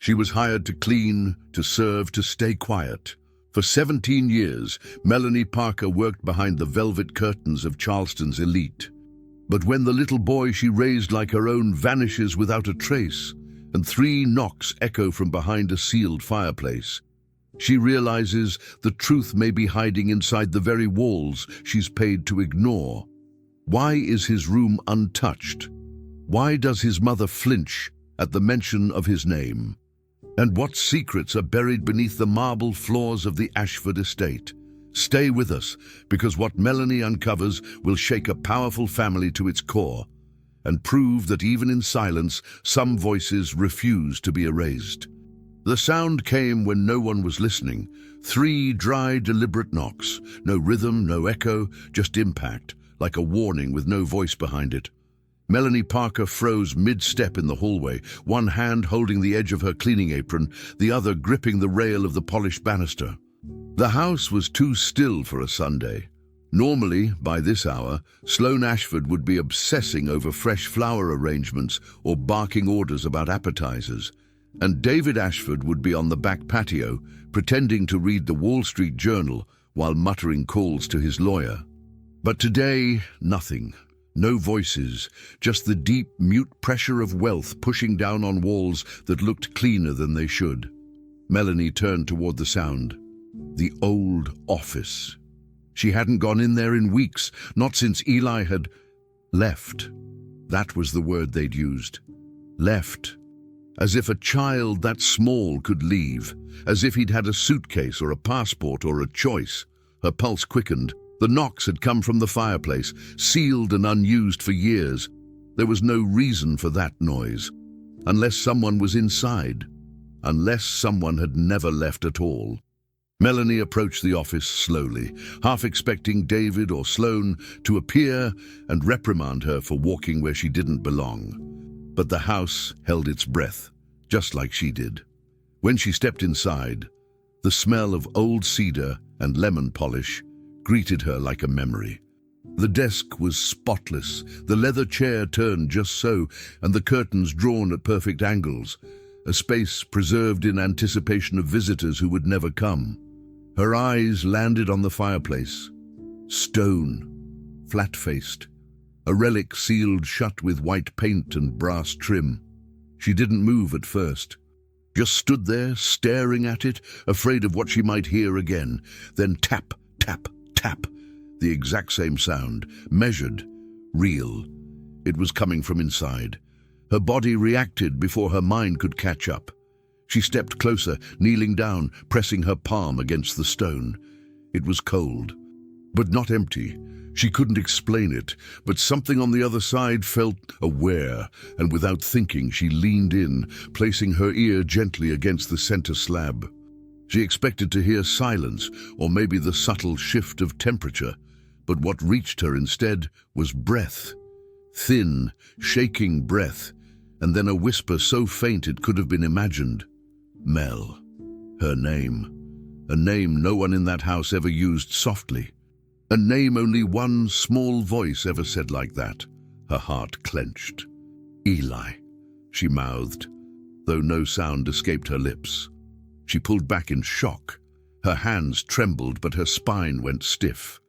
She was hired to clean, to serve, to stay quiet. For 17 years, Melanie Parker worked behind the velvet curtains of Charleston's elite. But when the little boy she raised like her own vanishes without a trace, and 3 knocks echo from behind a sealed fireplace, she realizes the truth may be hiding inside the very walls she's paid to ignore. Why is his room untouched? Why does his mother flinch at the mention of his name? And what secrets are buried beneath the marble floors of the Ashford estate? Stay with us, because what Melanie uncovers will shake a powerful family to its core and prove that even in silence, some voices refuse to be erased. The sound came when no one was listening. 3 dry, deliberate knocks. No rhythm, no echo, just impact, like a warning with no voice behind it. Melanie Parker froze mid-step in the hallway, one hand holding the edge of her cleaning apron, the other gripping the rail of the polished banister. The house was too still for a Sunday. Normally, by this hour, Sloane Ashford would be obsessing over fresh flower arrangements or barking orders about appetizers, and David Ashford would be on the back patio, pretending to read the Wall Street Journal while muttering calls to his lawyer. But today, nothing. No voices, just the deep, mute pressure of wealth pushing down on walls that looked cleaner than they should. Melanie turned toward the sound. The old office. She hadn't gone in there in weeks, not since Eli had left. That was the word they'd used. Left. As if a child that small could leave, as if he'd had a suitcase or a passport or a choice. Her pulse quickened. The knocks had come from the fireplace, sealed and unused for years. There was no reason for that noise, unless someone was inside, unless someone had never left at all. Melanie approached the office slowly, half expecting David or Sloane to appear and reprimand her for walking where she didn't belong. But the house held its breath, just like she did. When she stepped inside, the smell of old cedar and lemon polish greeted her like a memory. The desk was spotless, the leather chair turned just so, and the curtains drawn at perfect angles, a space preserved in anticipation of visitors who would never come. Her eyes landed on the fireplace. Stone, flat-faced, a relic sealed shut with white paint and brass trim. She didn't move at first, just stood there staring at it, afraid of what she might hear again. Then tap, tap, tap, the exact same sound, measured, real. It was coming from inside. Her body reacted before her mind could catch up. She stepped closer, kneeling down, pressing her palm against the stone. It was cold, but not empty. She couldn't explain it, but something on the other side felt aware, and without thinking, she leaned in, placing her ear gently against the center slab. She expected to hear silence, or maybe the subtle shift of temperature, but what reached her instead was breath. Thin, shaking breath, and then a whisper so faint it could have been imagined. Mel. Her name. A name no one in that house ever used softly. A name only one small voice ever said like that. Her heart clenched. Eli, she mouthed, though no sound escaped her lips. She pulled back in shock. Her hands trembled, but her spine went stiff.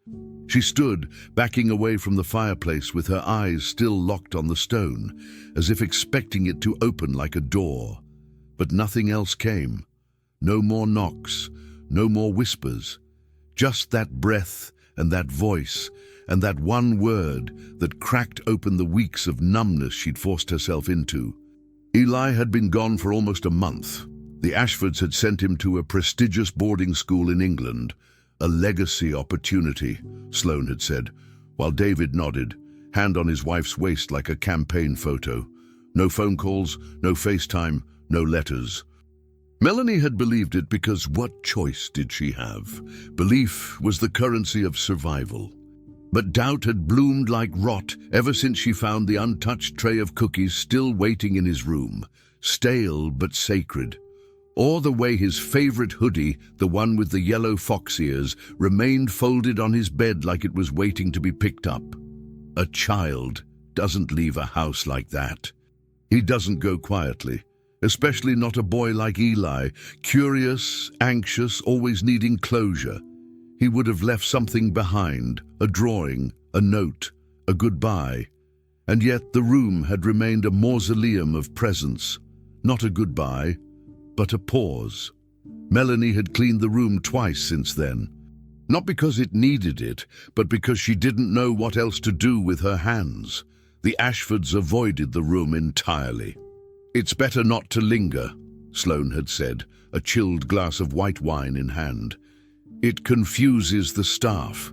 She stood, backing away from the fireplace with her eyes still locked on the stone, as if expecting it to open like a door. But nothing else came. No more knocks, no more whispers. Just that breath and that voice and that one word that cracked open the weeks of numbness she'd forced herself into. Eli had been gone for almost a month. The Ashfords had sent him to a prestigious boarding school in England. A legacy opportunity, Sloane had said, while David nodded, hand on his wife's waist like a campaign photo. No phone calls, no FaceTime, no letters. Melanie had believed it because what choice did she have? Belief was the currency of survival. But doubt had bloomed like rot ever since she found the untouched tray of cookies still waiting in his room, stale but sacred. Or the way his favorite hoodie, the one with the yellow fox ears, remained folded on his bed like it was waiting to be picked up. A child doesn't leave a house like that. He doesn't go quietly, especially not a boy like Eli, curious, anxious, always needing closure. He would have left something behind, a drawing, a note, a goodbye. And yet the room had remained a mausoleum of presence, not a goodbye, but a pause. Melanie had cleaned the room twice since then. Not because it needed it, but because she didn't know what else to do with her hands. The Ashfords avoided the room entirely. "It's better not to linger," Sloane had said, a chilled glass of white wine in hand. "It confuses the staff."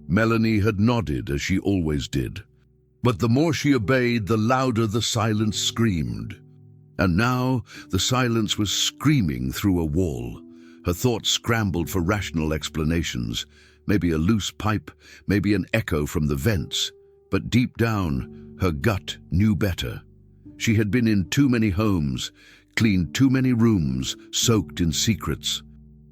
Melanie had nodded, as she always did. But the more she obeyed, the louder the silence screamed. And now the silence was screaming through a wall. Her thoughts scrambled for rational explanations. Maybe a loose pipe, maybe an echo from the vents. But deep down, her gut knew better. She had been in too many homes, cleaned too many rooms, soaked in secrets.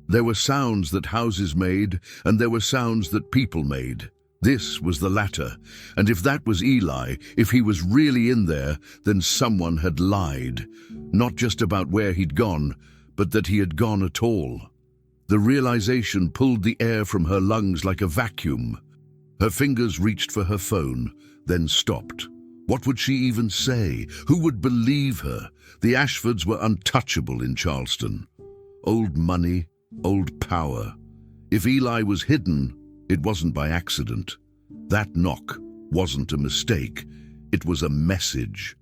There were sounds that houses made, and there were sounds that people made. This was the latter, and if that was Eli, if he was really in there, then someone had lied. Not just about where he'd gone, but that he had gone at all. The realization pulled the air from her lungs like a vacuum. Her fingers reached for her phone, then stopped. What would she even say? Who would believe her? The Ashfords were untouchable in Charleston. Old money, old power. If Eli was hidden, it wasn't by accident. That knock wasn't a mistake. It was a message.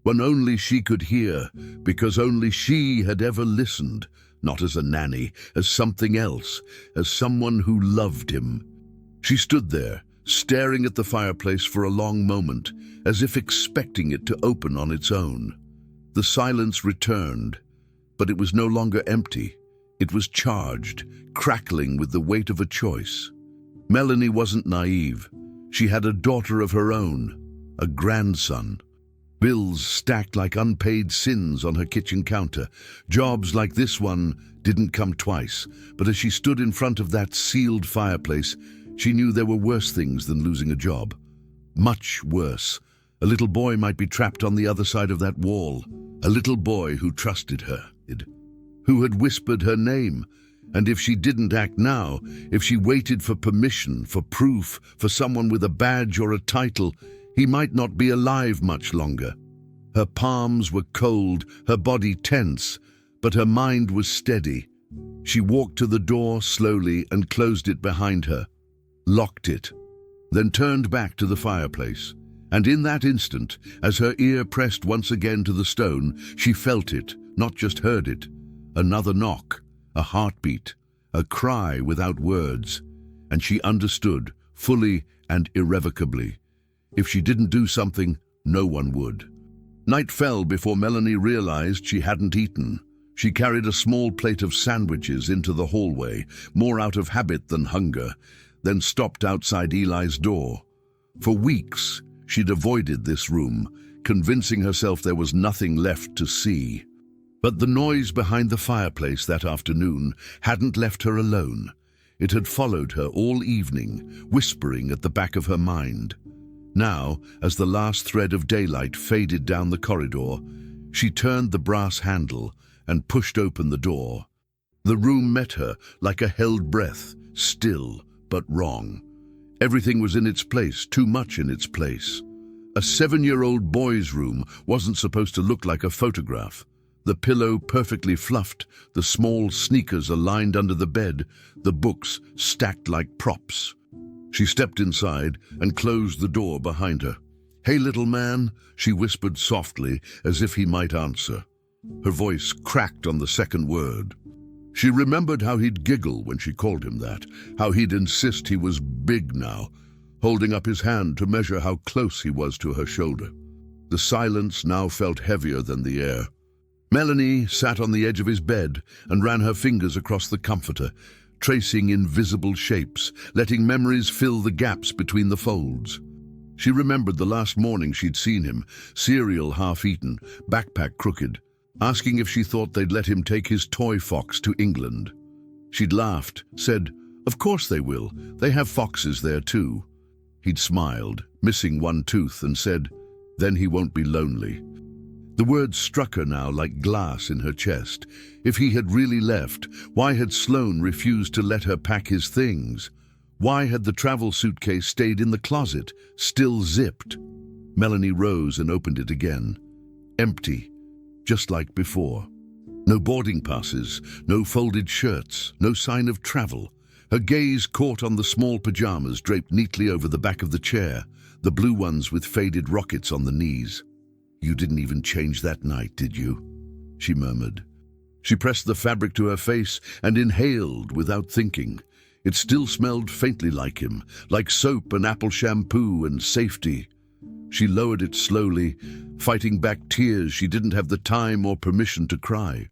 One only she could hear, because only she had ever listened, not as a nanny, as something else, as someone who loved him. She stood there, staring at the fireplace for a long moment, as if expecting it to open on its own. The silence returned, but it was no longer empty. It was charged, crackling with the weight of a choice. Melanie wasn't naive. She had a daughter of her own, a grandson. Bills stacked like unpaid sins on her kitchen counter. Jobs like this one didn't come twice, but as she stood in front of that sealed fireplace, she knew there were worse things than losing a job. Much worse. A little boy might be trapped on the other side of that wall. A little boy who trusted her, who had whispered her name. And if she didn't act now, if she waited for permission, for proof, for someone with a badge or a title, he might not be alive much longer. Her palms were cold, her body tense, but her mind was steady. She walked to the door slowly and closed it behind her, locked it, then turned back to the fireplace. And in that instant, as her ear pressed once again to the stone, she felt it, not just heard it. Another knock. A heartbeat, a cry without words, and she understood, fully and irrevocably. If she didn't do something, no one would. Night fell before Melanie realized she hadn't eaten. She carried a small plate of sandwiches into the hallway, more out of habit than hunger, then stopped outside Eli's door. For weeks, she'd avoided this room, convincing herself there was nothing left to see. But the noise behind the fireplace that afternoon hadn't left her alone. It had followed her all evening, whispering at the back of her mind. Now, as the last thread of daylight faded down the corridor, she turned the brass handle and pushed open the door. The room met her like a held breath, still but wrong. Everything was in its place, too much in its place. A 7-year-old boy's room wasn't supposed to look like a photograph. The pillow perfectly fluffed, the small sneakers aligned under the bed, the books stacked like props. She stepped inside and closed the door behind her. "Hey, little man," she whispered softly, as if he might answer. Her voice cracked on the second word. She remembered how he'd giggle when she called him that, how he'd insist he was big now, holding up his hand to measure how close he was to her shoulder. The silence now felt heavier than the air. Melanie sat on the edge of his bed and ran her fingers across the comforter, tracing invisible shapes, letting memories fill the gaps between the folds. She remembered the last morning she'd seen him, cereal half-eaten, backpack crooked, asking if she thought they'd let him take his toy fox to England. She'd laughed, said, "Of course they will. They have foxes there too." He'd smiled, missing one tooth, and said, "Then he won't be lonely." The words struck her now like glass in her chest. If he had really left, why had Sloane refused to let her pack his things? Why had the travel suitcase stayed in the closet, still zipped? Melanie rose and opened it again. Empty, just like before. No boarding passes, no folded shirts, no sign of travel. Her gaze caught on the small pajamas draped neatly over the back of the chair, the blue ones with faded rockets on the knees. "You didn't even change that night, did you?" she murmured. She pressed the fabric to her face and inhaled without thinking. It still smelled faintly like him, like soap and apple shampoo and safety. She lowered it slowly, fighting back tears she didn't have the time or permission to cry.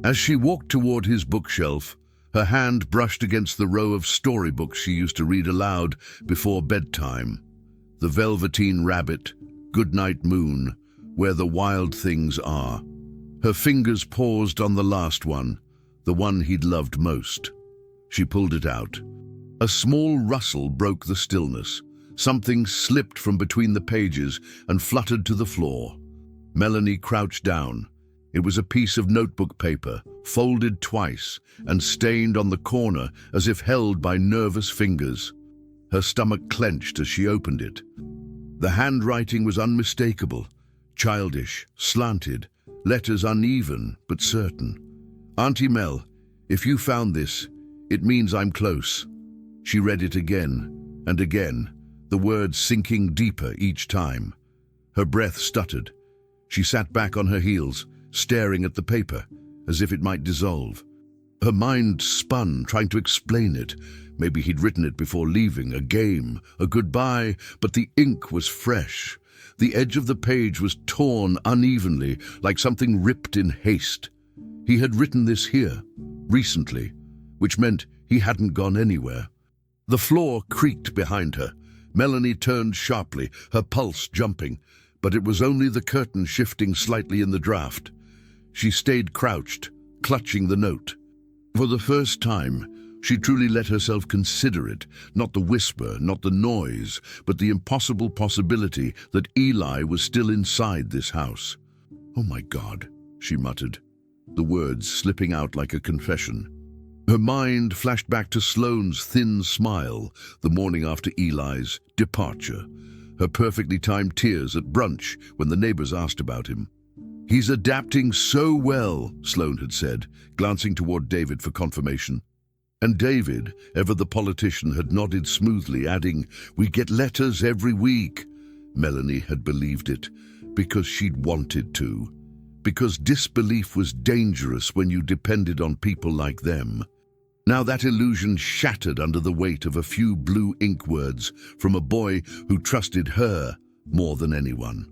As she walked toward his bookshelf, her hand brushed against the row of storybooks she used to read aloud before bedtime. The Velveteen Rabbit, Goodnight Moon, Where the Wild Things Are. Her fingers paused on the last one, the one he'd loved most. She pulled it out. A small rustle broke the stillness. Something slipped from between the pages and fluttered to the floor. Melanie crouched down. It was a piece of notebook paper, folded twice and stained on the corner as if held by nervous fingers. Her stomach clenched as she opened it. The handwriting was unmistakable, childish, slanted, letters uneven but certain. "Auntie Mel, if you found this, it means I'm close." She read it again and again, the words sinking deeper each time. Her breath stuttered. She sat back on her heels, staring at the paper, as if it might dissolve. Her mind spun, trying to explain it. Maybe he'd written it before leaving, a game, a goodbye, but the ink was fresh. The edge of the page was torn unevenly, like something ripped in haste. He had written this here, recently, which meant he hadn't gone anywhere. The floor creaked behind her. Melanie turned sharply, her pulse jumping, but it was only the curtain shifting slightly in the draft. She stayed crouched, clutching the note. For the first time, she truly let herself consider it, not the whisper, not the noise, but the impossible possibility that Eli was still inside this house. "Oh my God," she muttered, the words slipping out like a confession. Her mind flashed back to Sloane's thin smile the morning after Eli's departure, her perfectly timed tears at brunch when the neighbors asked about him. "He's adapting so well," Sloane had said, glancing toward David for confirmation. And David, ever the politician, had nodded smoothly, adding, "We get letters every week." Melanie had believed it, because she'd wanted to. Because disbelief was dangerous when you depended on people like them. Now that illusion shattered under the weight of a few blue ink words from a boy who trusted her more than anyone.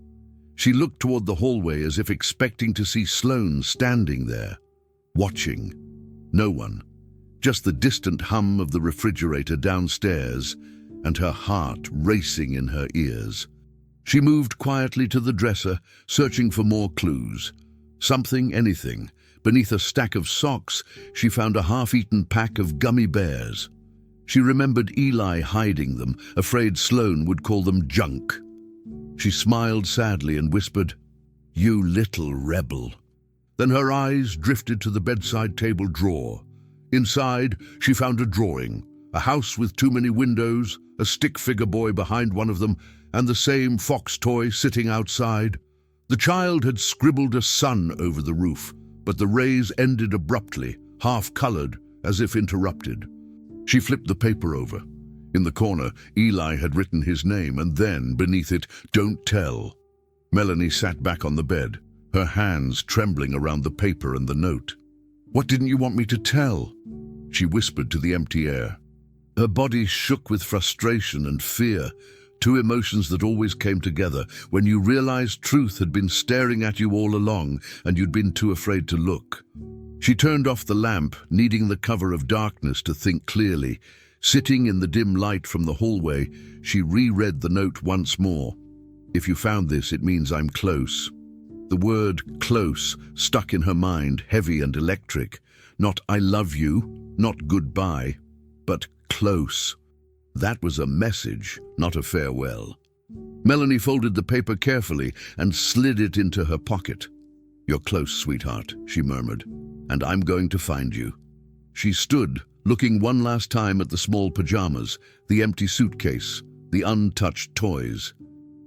She looked toward the hallway as if expecting to see Sloane standing there, watching. No one. Just the distant hum of the refrigerator downstairs and her heart racing in her ears. She moved quietly to the dresser, searching for more clues. Something, anything. Beneath a stack of socks, she found a half-eaten pack of gummy bears. She remembered Eli hiding them, afraid Sloane would call them junk. She smiled sadly and whispered, "You little rebel." Then her eyes drifted to the bedside table drawer. Inside, she found a drawing, a house with too many windows, a stick figure boy behind one of them, and the same fox toy sitting outside. The child had scribbled a sun over the roof, but the rays ended abruptly, half-colored, as if interrupted. She flipped the paper over. In the corner, Eli had written his name, and then, beneath it, "Don't tell." Melanie sat back on the bed, her hands trembling around the paper and the note. "What didn't you want me to tell?" she whispered to the empty air. Her body shook with frustration and fear, two emotions that always came together when you realized truth had been staring at you all along and you'd been too afraid to look. She turned off the lamp, needing the cover of darkness to think clearly. Sitting in the dim light from the hallway, she reread the note once more. "If you found this, it means I'm close." The word "close" stuck in her mind, heavy and electric. Not "I love you," not "goodbye," but "close." That was a message, not a farewell. Melanie folded the paper carefully and slid it into her pocket. "You're close, sweetheart," she murmured, "and I'm going to find you." She stood, looking one last time at the small pajamas, the empty suitcase, the untouched toys.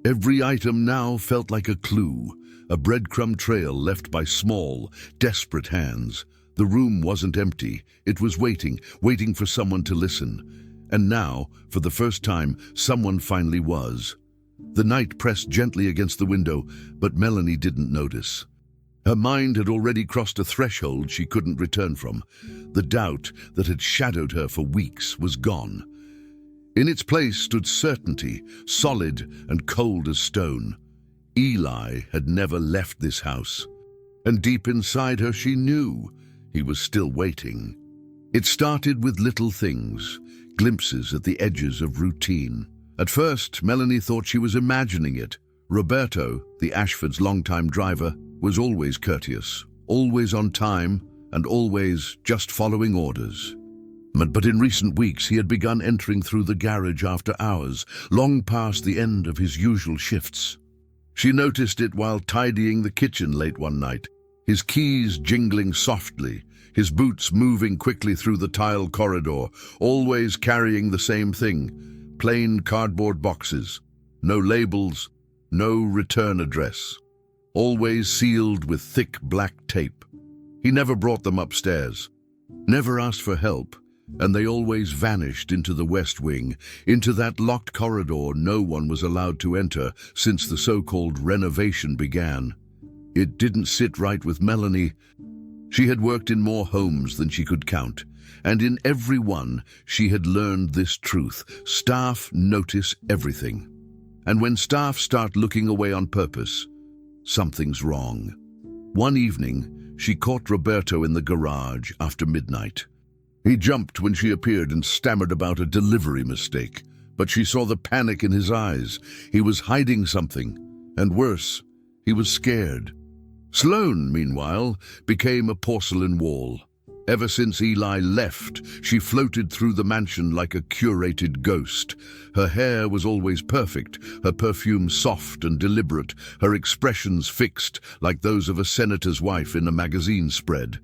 Every item now felt like a clue, a breadcrumb trail left by small, desperate hands. The room wasn't empty. It was waiting for someone to listen. And now, for the first time, someone finally was. The night pressed gently against the window, but Melanie didn't notice. Her mind had already crossed a threshold she couldn't return from. The doubt that had shadowed her for weeks was gone. In its place stood certainty, solid and cold as stone. Eli had never left this house, and deep inside her she knew he was still waiting. It started with little things, glimpses at the edges of routine. At first, Melanie thought she was imagining it. Roberto, the Ashfords' longtime driver, was always courteous, always on time, and always just following orders. But in recent weeks he had begun entering through the garage after hours, long past the end of his usual shifts. She noticed it while tidying the kitchen late one night, his keys jingling softly, his boots moving quickly through the tile corridor, always carrying the same thing, plain cardboard boxes, no labels, no return address, always sealed with thick black tape. He never brought them upstairs, never asked for help, and they always vanished into the West Wing, into that locked corridor no one was allowed to enter since the so-called renovation began. It didn't sit right with Melanie. She had worked in more homes than she could count, and in every one she had learned this truth: staff notice everything. And when staff start looking away on purpose, something's wrong. One evening, she caught Roberto in the garage after midnight. He jumped when she appeared and stammered about a delivery mistake, but she saw the panic in his eyes. He was hiding something, and worse, he was scared. Sloane, meanwhile, became a porcelain wall. Ever since Eli left, she floated through the mansion like a curated ghost. Her hair was always perfect, her perfume soft and deliberate, her expressions fixed like those of a senator's wife in a magazine spread.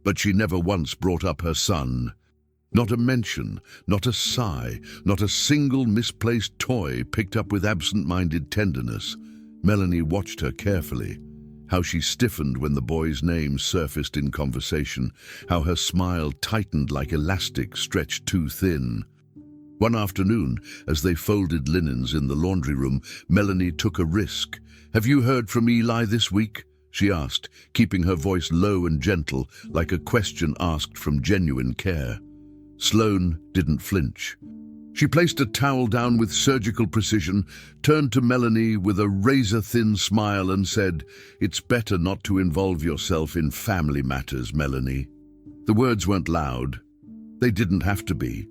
But she never once brought up her son. Not a mention, not a sigh, not a single misplaced toy picked up with absent-minded tenderness. Melanie watched her carefully. How she stiffened when the boy's name surfaced in conversation, how her smile tightened like elastic stretched too thin. One afternoon, as they folded linens in the laundry room, Melanie took a risk. "Have you heard from Eli this week?" she asked, keeping her voice low and gentle, like a question asked from genuine care. Sloane didn't flinch. She placed a towel down with surgical precision, turned to Melanie with a razor-thin smile and said, "It's better not to involve yourself in family matters, Melanie." The words weren't loud. They didn't have to be.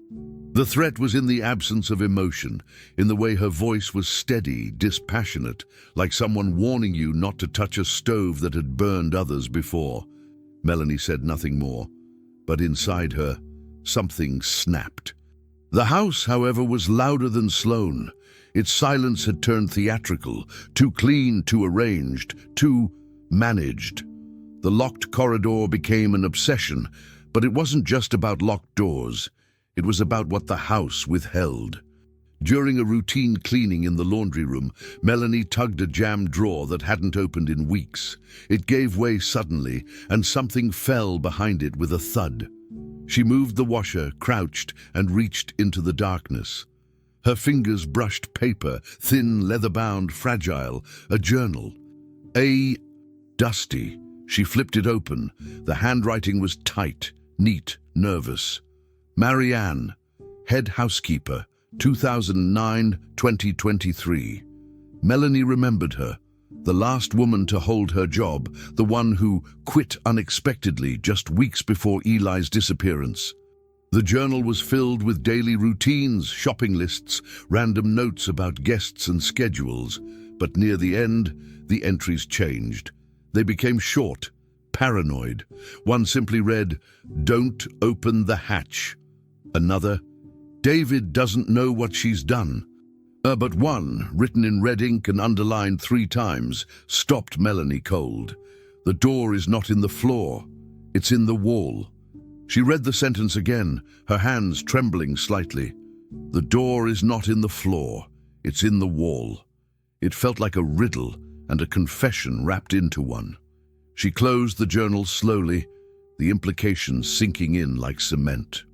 The threat was in the absence of emotion, in the way her voice was steady, dispassionate, like someone warning you not to touch a stove that had burned others before. Melanie said nothing more, but inside her, something snapped. The house, however, was louder than Sloane. Its silence had turned theatrical, too clean, too arranged, too managed. The locked corridor became an obsession, but it wasn't just about locked doors. It was about what the house withheld. During a routine cleaning in the laundry room, Melanie tugged a jammed drawer that hadn't opened in weeks. It gave way suddenly, and something fell behind it with a thud. She moved the washer, crouched, and reached into the darkness. Her fingers brushed paper, thin, leather-bound, fragile, a journal. Dusty. She flipped it open. The handwriting was tight, neat, nervous. Marianne, head housekeeper, 2009-2023. Melanie remembered her, the last woman to hold her job, the one who quit unexpectedly just weeks before Eli's disappearance. The journal was filled with daily routines, shopping lists, random notes about guests and schedules, but near the end, the entries changed. They became short, paranoid. One simply read, "Don't open the hatch." Another, "David doesn't know what she's done." But one, written in red ink and underlined 3 times, stopped Melanie cold. The door is not in the floor, it's in the wall. She read the sentence again, her hands trembling slightly. The door is not in the floor, it's in the wall. It felt like a riddle and a confession wrapped into one. She closed the journal slowly, the implications sinking in like cement.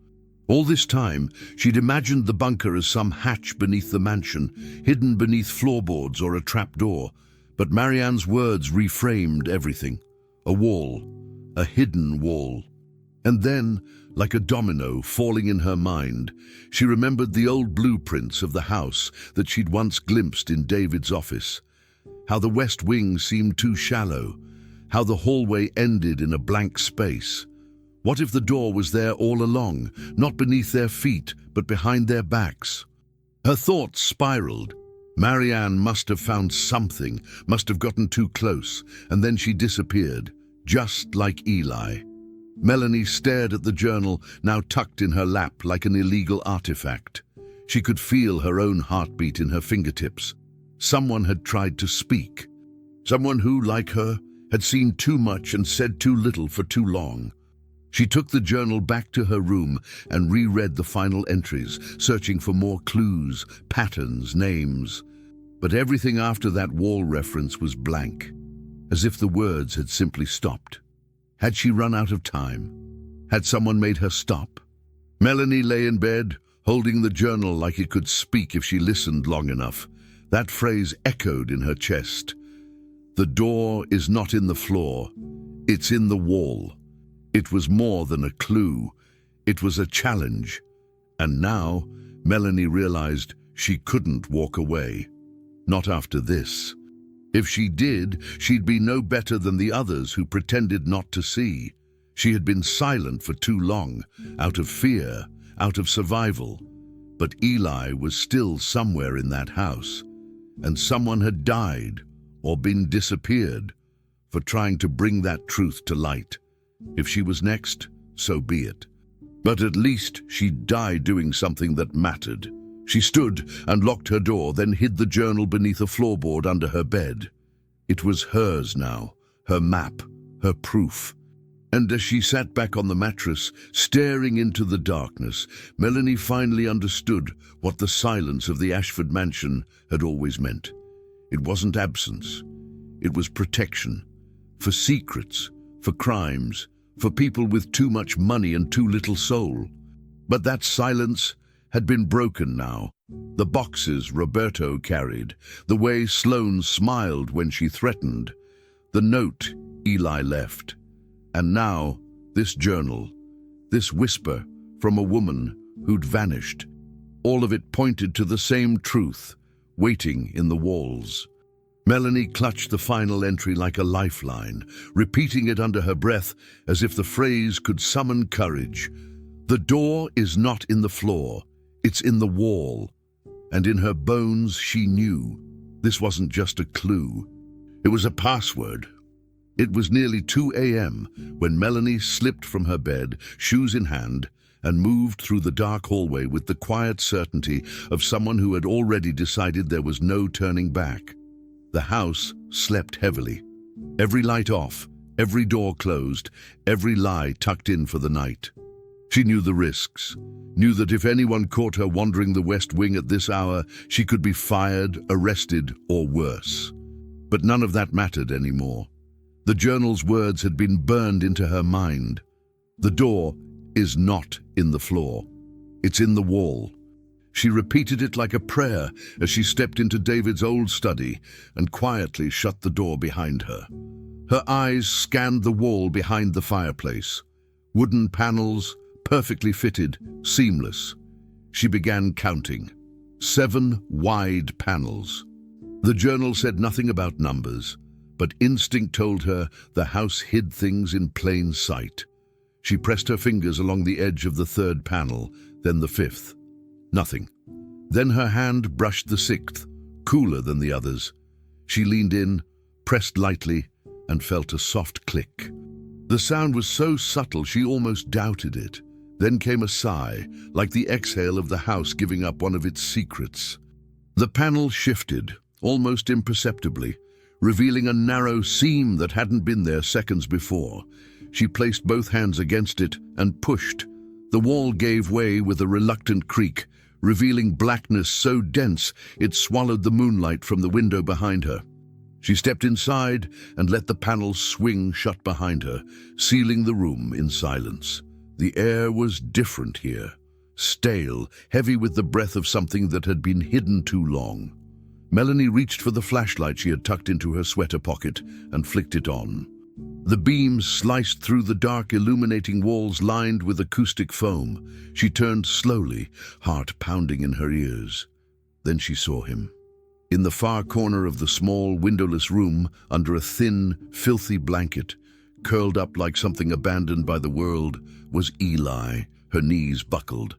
All this time, she'd imagined the bunker as some hatch beneath the mansion, hidden beneath floorboards or a trapdoor. But Marianne's words reframed everything. A wall, a hidden wall. And then, like a domino falling in her mind, she remembered the old blueprints of the house that she'd once glimpsed in David's office. How the west wing seemed too shallow, how the hallway ended in a blank space. What if the door was there all along, not beneath their feet, but behind their backs? Her thoughts spiraled. Marianne must have found something, must have gotten too close, and then she disappeared, just like Eli. Melanie stared at the journal, now tucked in her lap like an illegal artifact. She could feel her own heartbeat in her fingertips. Someone had tried to speak. Someone who, like her, had seen too much and said too little for too long. She took the journal back to her room and reread the final entries, searching for more clues, patterns, names. But everything after that wall reference was blank, as if the words had simply stopped. Had she run out of time? Had someone made her stop? Melanie lay in bed, holding the journal like it could speak if she listened long enough. That phrase echoed in her chest. The door is not in the floor, it's in the wall. It was more than a clue. It was a challenge. And now, Melanie realized she couldn't walk away. Not after this. If she did, she'd be no better than the others who pretended not to see. She had been silent for too long, out of fear, out of survival. But Eli was still somewhere in that house. And someone had died, or been disappeared, for trying to bring that truth to light. If she was next, so be it. But at least she'd die doing something that mattered. She stood and locked her door, then hid the journal beneath a floorboard under her bed. It was hers now, her map, her proof. And as she sat back on the mattress, staring into the darkness, Melanie finally understood what the silence of the Ashford mansion had always meant. It wasn't absence. It was protection. For secrets, for crimes, for people with too much money and too little soul. But that silence had been broken now. The boxes Roberto carried, the way Sloane smiled when she threatened, the note Eli left. And now, this journal, this whisper from a woman who'd vanished. All of it pointed to the same truth, waiting in the walls. Melanie clutched the final entry like a lifeline, repeating it under her breath as if the phrase could summon courage. The door is not in the floor, it's in the wall. And in her bones she knew this wasn't just a clue. It was a password. It was nearly 2 a.m. when Melanie slipped from her bed, shoes in hand, and moved through the dark hallway with the quiet certainty of someone who had already decided there was no turning back. The house slept heavily. Every light off, every door closed, every lie tucked in for the night. She knew the risks, knew that if anyone caught her wandering the West Wing at this hour, she could be fired, arrested, or worse. But none of that mattered anymore. The journal's words had been burned into her mind. The door is not in the floor. It's in the wall. She repeated it like a prayer as she stepped into David's old study and quietly shut the door behind her. Her eyes scanned the wall behind the fireplace. Wooden panels, perfectly fitted, seamless. She began counting. 7 wide panels. The journal said nothing about numbers, but instinct told her the house hid things in plain sight. She pressed her fingers along the edge of the 3rd panel, then the 5th. Nothing. Then her hand brushed the 6th, cooler than the others. She leaned in, pressed lightly, and felt a soft click. The sound was so subtle she almost doubted it. Then came a sigh, like the exhale of the house giving up one of its secrets. The panel shifted, almost imperceptibly, revealing a narrow seam that hadn't been there seconds before. She placed both hands against it and pushed. The wall gave way with a reluctant creak, revealing blackness so dense it swallowed the moonlight from the window behind her. She stepped inside and let the panels swing shut behind her, sealing the room in silence. The air was different here, stale, heavy with the breath of something that had been hidden too long. Melanie reached for the flashlight she had tucked into her sweater pocket and flicked it on. The beams sliced through the dark, illuminating walls lined with acoustic foam. She turned slowly, heart pounding in her ears. Then she saw him. In the far corner of the small, windowless room, under a thin, filthy blanket, curled up like something abandoned by the world, was Eli, her knees buckled.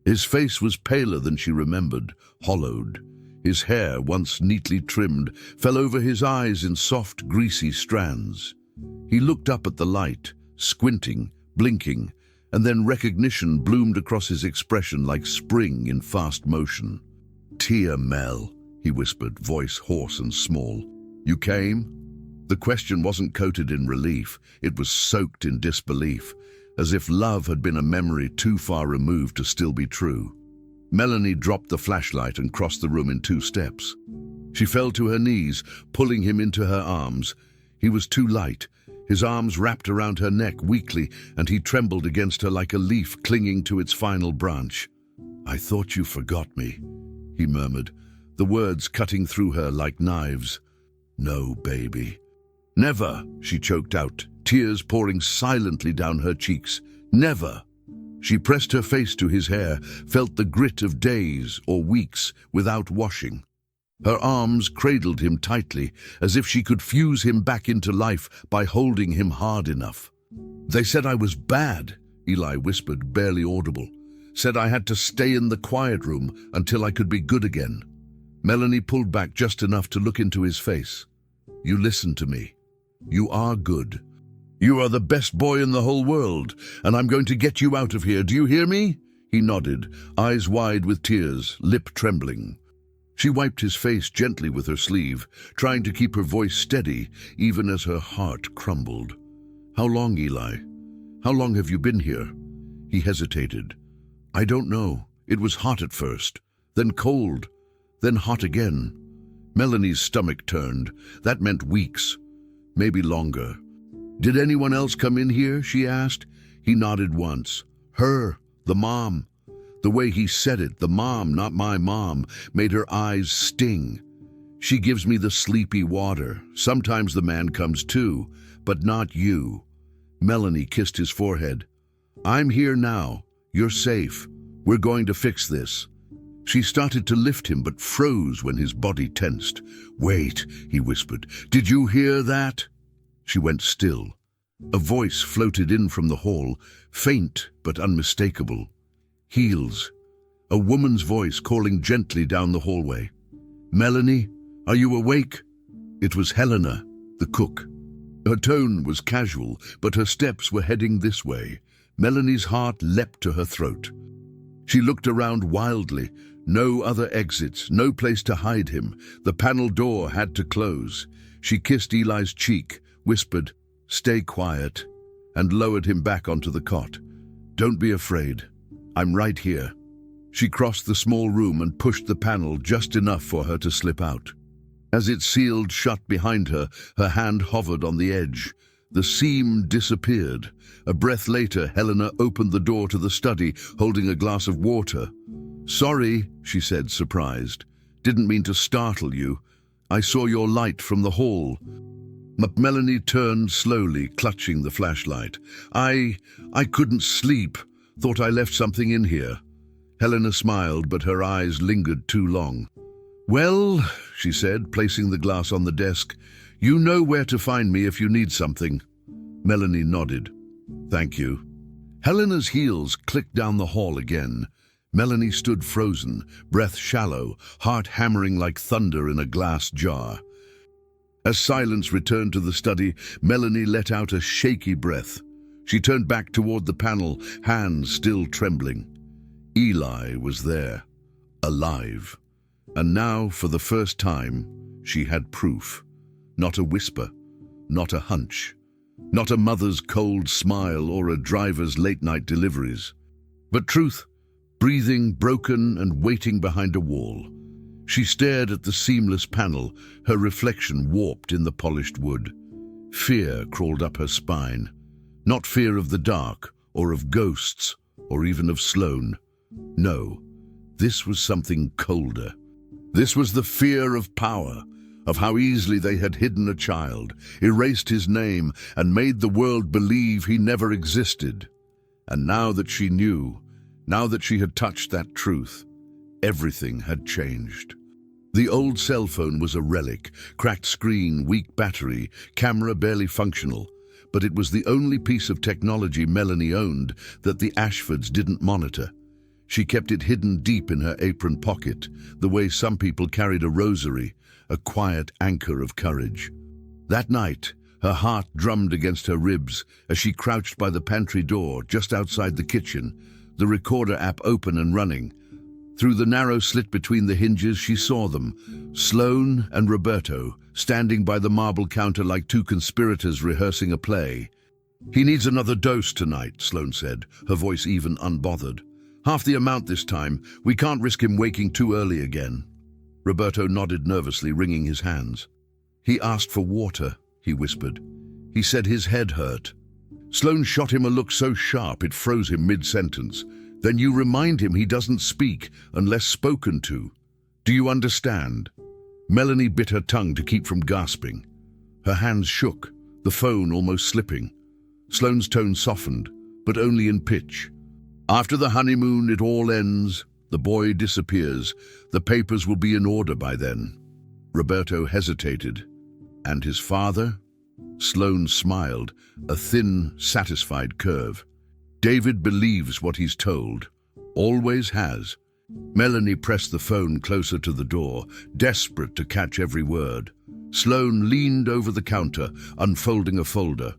His face was paler than she remembered, hollowed. His hair, once neatly trimmed, fell over his eyes in soft, greasy strands. He looked up at the light, squinting, blinking, and then recognition bloomed across his expression like spring in fast motion. "Tia, Mel," he whispered, voice hoarse and small. "You came?" The question wasn't coated in relief, it was soaked in disbelief, as if love had been a memory too far removed to still be true. Melanie dropped the flashlight and crossed the room in 2 steps. She fell to her knees, pulling him into her arms. He was too light. His arms wrapped around her neck weakly, and he trembled against her like a leaf clinging to its final branch. "I thought you forgot me," he murmured, the words cutting through her like knives. "No, baby." "Never," she choked out, tears pouring silently down her cheeks. "Never." She pressed her face to his hair, felt the grit of days or weeks without washing. Her arms cradled him tightly, as if she could fuse him back into life by holding him hard enough. "They said I was bad," Eli whispered, barely audible. "Said I had to stay in the quiet room until I could be good again." Melanie pulled back just enough to look into his face. "You listen to me. You are good. You are the best boy in the whole world, and I'm going to get you out of here. Do you hear me?" He nodded, eyes wide with tears, lip trembling. She wiped his face gently with her sleeve, trying to keep her voice steady, even as her heart crumbled. "How long, Eli? How long have you been here?" He hesitated. "I don't know. It was hot at first, then cold, then hot again." Melanie's stomach turned. That meant weeks, maybe longer. "Did anyone else come in here?" she asked. He nodded once. "Her, the mom." The way he said it, the mom, not my mom, made her eyes sting. "She gives me the sleepy water. Sometimes the man comes too, but not you." Melanie kissed his forehead. "I'm here now. You're safe. We're going to fix this." She started to lift him, but froze when his body tensed. "Wait," he whispered. "Did you hear that?" She went still. A voice floated in from the hall, faint but unmistakable. Heels. A woman's voice calling gently down the hallway. "Melanie, are you awake?" It was Helena, the cook. Her tone was casual, but her steps were heading this way. Melanie's heart leapt to her throat. She looked around wildly. No other exits, no place to hide him. The panel door had to close. She kissed Eli's cheek, whispered, "Stay quiet," and lowered him back onto the cot. "Don't be afraid. I'm right here." She crossed the small room and pushed the panel just enough for her to slip out. As it sealed shut behind her, her hand hovered on the edge. The seam disappeared. A breath later, Helena opened the door to the study, holding a glass of water. "Sorry," she said, surprised. "Didn't mean to startle you. I saw your light from the hall." Melanie turned slowly, clutching the flashlight. I couldn't sleep. Thought I left something in here." Helena smiled, but her eyes lingered too long. "Well," she said, placing the glass on the desk, "you know where to find me if you need something." Melanie nodded. "Thank you." Helena's heels clicked down the hall again. Melanie stood frozen, breath shallow, heart hammering like thunder in a glass jar. As silence returned to the study, Melanie let out a shaky breath. She turned back toward the panel, hands still trembling. Eli was there, alive. And now, for the first time, she had proof. Not a whisper, not a hunch, not a mother's cold smile or a driver's late-night deliveries, but truth, breathing, broken and waiting behind a wall. She stared at the seamless panel, her reflection warped in the polished wood. Fear crawled up her spine. Not fear of the dark, or of ghosts, or even of Sloane. No, this was something colder. This was the fear of power, of how easily they had hidden a child, erased his name, and made the world believe he never existed. And now that she knew, now that she had touched that truth, everything had changed. The old cell phone was a relic, cracked screen, weak battery, camera barely functional, but it was the only piece of technology Melanie owned that the Ashfords didn't monitor. She kept it hidden deep in her apron pocket, the way some people carried a rosary, a quiet anchor of courage. That night, her heart drummed against her ribs as she crouched by the pantry door just outside the kitchen, the recorder app open and running. Through the narrow slit between the hinges, she saw them, Sloane and Roberto, standing by the marble counter like two conspirators rehearsing a play. "He needs another dose tonight," Sloane said, her voice even unbothered. "Half the amount this time. We can't risk him waking too early again." Roberto nodded nervously, wringing his hands. "He asked for water," he whispered. "He said his head hurt." Sloane shot him a look so sharp it froze him mid-sentence. "Then you remind him he doesn't speak unless spoken to. Do you understand?" Melanie bit her tongue to keep from gasping. Her hands shook, the phone almost slipping. Sloane's tone softened, but only in pitch. "After the honeymoon, it all ends. The boy disappears. The papers will be in order by then." Roberto hesitated. "And his father?" Sloane smiled, a thin, satisfied curve. "David believes what he's told. Always has." Melanie pressed the phone closer to the door, desperate to catch every word. Sloane leaned over the counter, unfolding a folder.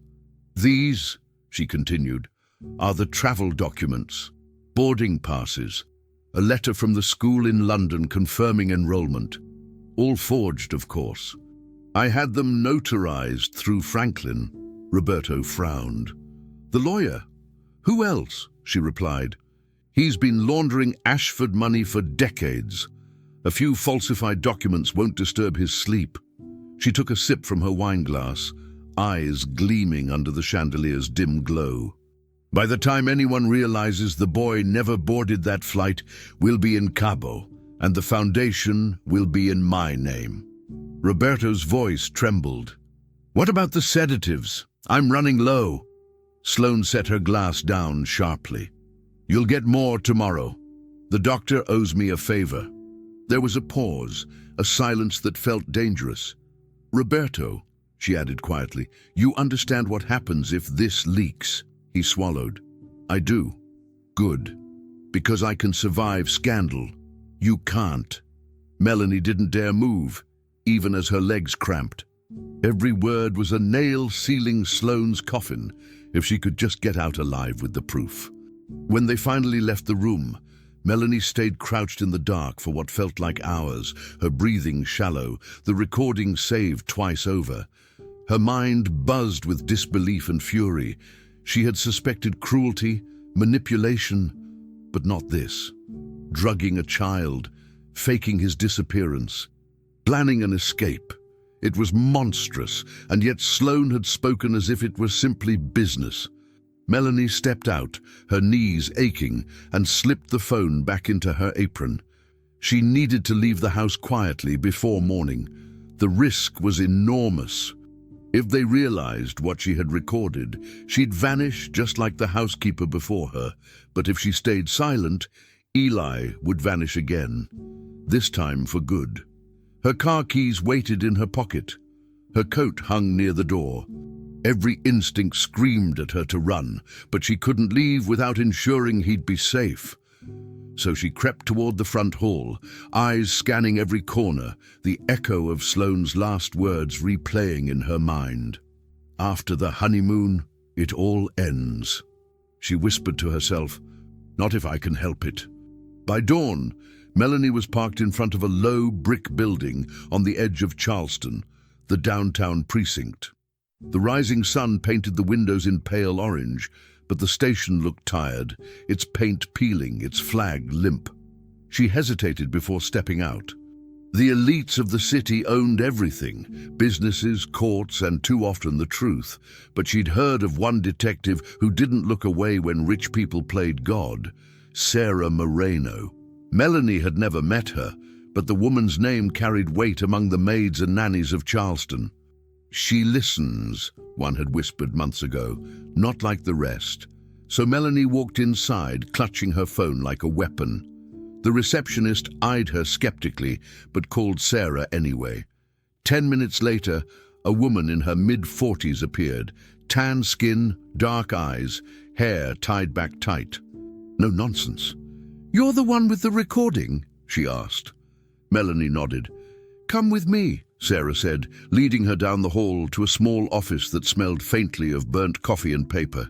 "These," she continued, "are the travel documents, boarding passes, a letter from the school in London confirming enrollment. All forged, of course. I had them notarized through Franklin." Roberto frowned. "The lawyer? Who else?" she replied. "He's been laundering Ashford money for decades. A few falsified documents won't disturb his sleep." She took a sip from her wine glass, eyes gleaming under the chandelier's dim glow. "By the time anyone realizes the boy never boarded that flight, we'll be in Cabo, and the foundation will be in my name." Roberto's voice trembled. "What about the sedatives? I'm running low." Sloane set her glass down sharply. "You'll get more tomorrow. The doctor owes me a favor." There was a pause, a silence that felt dangerous. "Roberto," she added quietly, "you understand what happens if this leaks?" He swallowed. "I do." "Good. Because I can survive scandal. You can't." Melanie didn't dare move, even as her legs cramped. Every word was a nail sealing Sloane's coffin, if she could just get out alive with the proof. When they finally left the room, Melanie stayed crouched in the dark for what felt like hours, her breathing shallow, the recording saved twice over. Her mind buzzed with disbelief and fury. She had suspected cruelty, manipulation, but not this. Drugging a child, faking his disappearance, planning an escape. It was monstrous, and yet Sloane had spoken as if it was simply business. Melanie stepped out, her knees aching, and slipped the phone back into her apron. She needed to leave the house quietly before morning. The risk was enormous. If they realized what she had recorded, she'd vanish just like the housekeeper before her. But if she stayed silent, Eli would vanish again, this time for good. Her car keys waited in her pocket. Her coat hung near the door. Every instinct screamed at her to run, but she couldn't leave without ensuring he'd be safe. So she crept toward the front hall, eyes scanning every corner, the echo of Sloane's last words replaying in her mind. "After the honeymoon, it all ends." She whispered to herself, "Not if I can help it." By dawn, Melanie was parked in front of a low brick building on the edge of Charleston, the downtown precinct. The rising sun painted the windows in pale orange, but the station looked tired, its paint peeling, its flag limp. She hesitated before stepping out. The elites of the city owned everything, businesses, courts, and too often the truth. But she'd heard of one detective who didn't look away when rich people played God, Sarah Moreno. Melanie had never met her, but the woman's name carried weight among the maids and nannies of Charleston. "She listens," one had whispered months ago, "not like the rest." So Melanie walked inside, clutching her phone like a weapon. The receptionist eyed her skeptically, but called Sarah anyway. 10 minutes later, a woman in her mid-40s appeared, tan skin, dark eyes, hair tied back tight. "No nonsense. You're the one with the recording?" she asked. Melanie nodded. "Come with me," Sarah said, leading her down the hall to a small office that smelled faintly of burnt coffee and paper.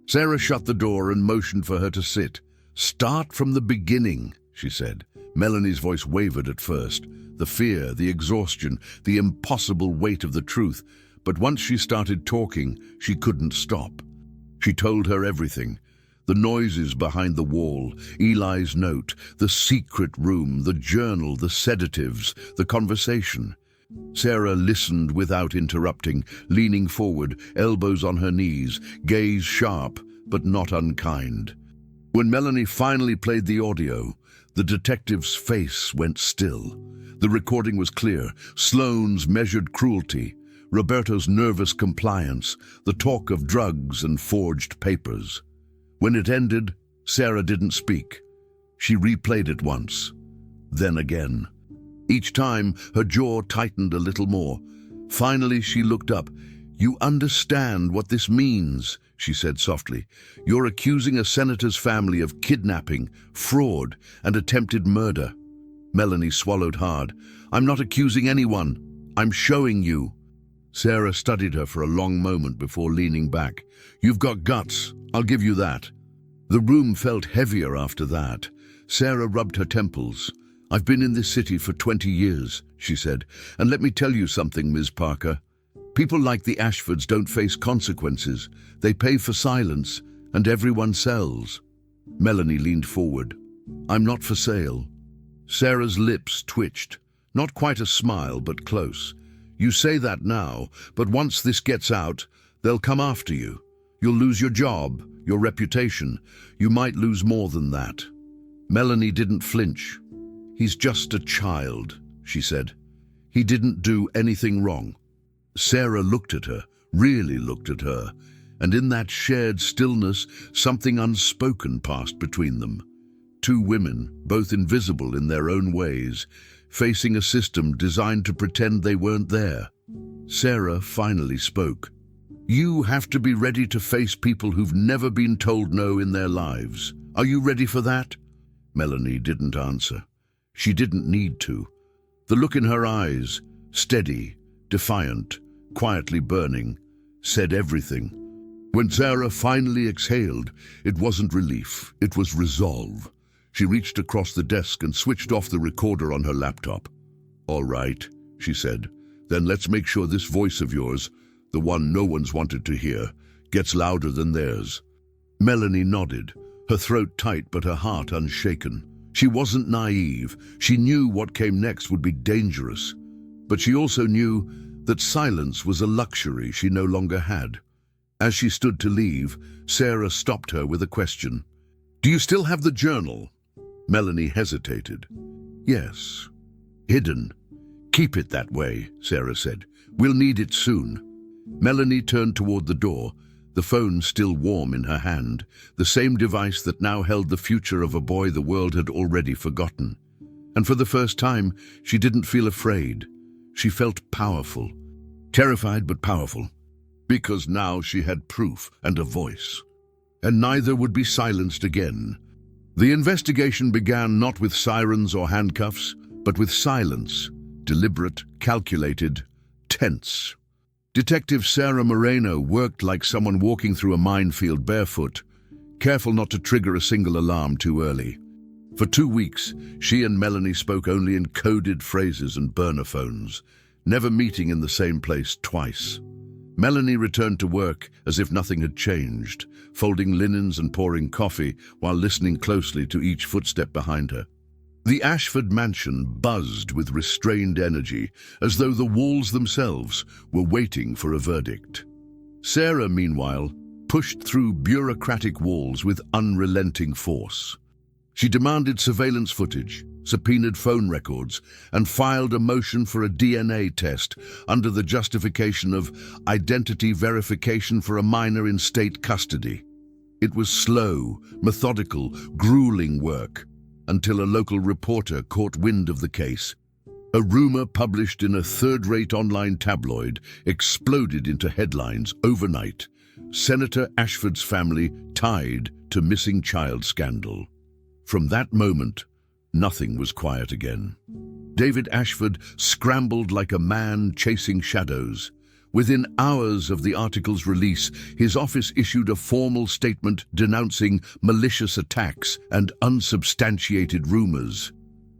Sarah shut the door and motioned for her to sit. "Start from the beginning," she said. Melanie's voice wavered at first. The fear, the exhaustion, the impossible weight of the truth. But once she started talking, she couldn't stop. She told her everything. The noises behind the wall, Eli's note, the secret room, the journal, the sedatives, the conversation. Sarah listened without interrupting, leaning forward, elbows on her knees, gaze sharp but not unkind. When Melanie finally played the audio, the detective's face went still. The recording was clear: Sloane's measured cruelty, Roberto's nervous compliance, the talk of drugs and forged papers. When it ended, Sarah didn't speak. She replayed it once, then again. Each time, her jaw tightened a little more. Finally, she looked up. "You understand what this means," she said softly. "You're accusing a senator's family of kidnapping, fraud, and attempted murder." Melanie swallowed hard. "I'm not accusing anyone. I'm showing you." Sarah studied her for a long moment before leaning back. "You've got guts. I'll give you that." The room felt heavier after that. Sarah rubbed her temples. "I've been in this city for 20 years, she said, "and let me tell you something, Ms. Parker. People like the Ashfords don't face consequences. They pay for silence, and everyone sells." Melanie leaned forward. "I'm not for sale." Sarah's lips twitched. Not quite a smile, but close. "You say that now, but once this gets out, they'll come after you. You'll lose your job, your reputation. You might lose more than that." Melanie didn't flinch. "He's just a child," she said. "He didn't do anything wrong." Sarah looked at her, really looked at her, and in that shared stillness, something unspoken passed between them. Two women, both invisible in their own ways, facing a system designed to pretend they weren't there. Sarah finally spoke. "You have to be ready to face people who've never been told no in their lives. Are you ready for that?" Melanie didn't answer. She didn't need to. The look in her eyes, steady, defiant, quietly burning, said everything. When Sarah finally exhaled, it wasn't relief, it was resolve. She reached across the desk and switched off the recorder on her laptop. "All right," she said, "then let's make sure this voice of yours, the one no one's wanted to hear, gets louder than theirs." Melanie nodded, her throat tight but her heart unshaken. She wasn't naive. She knew what came next would be dangerous. But she also knew that silence was a luxury she no longer had. As she stood to leave, Sarah stopped her with a question. "Do you still have the journal?" Melanie hesitated. "Yes." "Hidden." "Keep it that way," Sarah said. "We'll need it soon." Melanie turned toward the door, the phone still warm in her hand, the same device that now held the future of a boy the world had already forgotten. And for the first time, she didn't feel afraid. She felt powerful. Terrified but powerful. Because now she had proof and a voice. And neither would be silenced again. The investigation began not with sirens or handcuffs, but with silence, deliberate, calculated, tense. Detective Sarah Moreno worked like someone walking through a minefield barefoot, careful not to trigger a single alarm too early. For 2 weeks, she and Melanie spoke only in coded phrases and burner phones, never meeting in the same place twice. Melanie returned to work as if nothing had changed, folding linens and pouring coffee while listening closely to each footstep behind her. The Ashford mansion buzzed with restrained energy, as though the walls themselves were waiting for a verdict. Sarah, meanwhile, pushed through bureaucratic walls with unrelenting force. She demanded surveillance footage, subpoenaed phone records, and filed a motion for a DNA test under the justification of identity verification for a minor in state custody. It was slow, methodical, grueling work, until a local reporter caught wind of the case. A rumor published in a third-rate online tabloid exploded into headlines overnight. Senator Ashford's family tied to missing child scandal. From that moment, nothing was quiet again. David Ashford scrambled like a man chasing shadows. Within hours of the article's release, his office issued a formal statement denouncing malicious attacks and unsubstantiated rumors.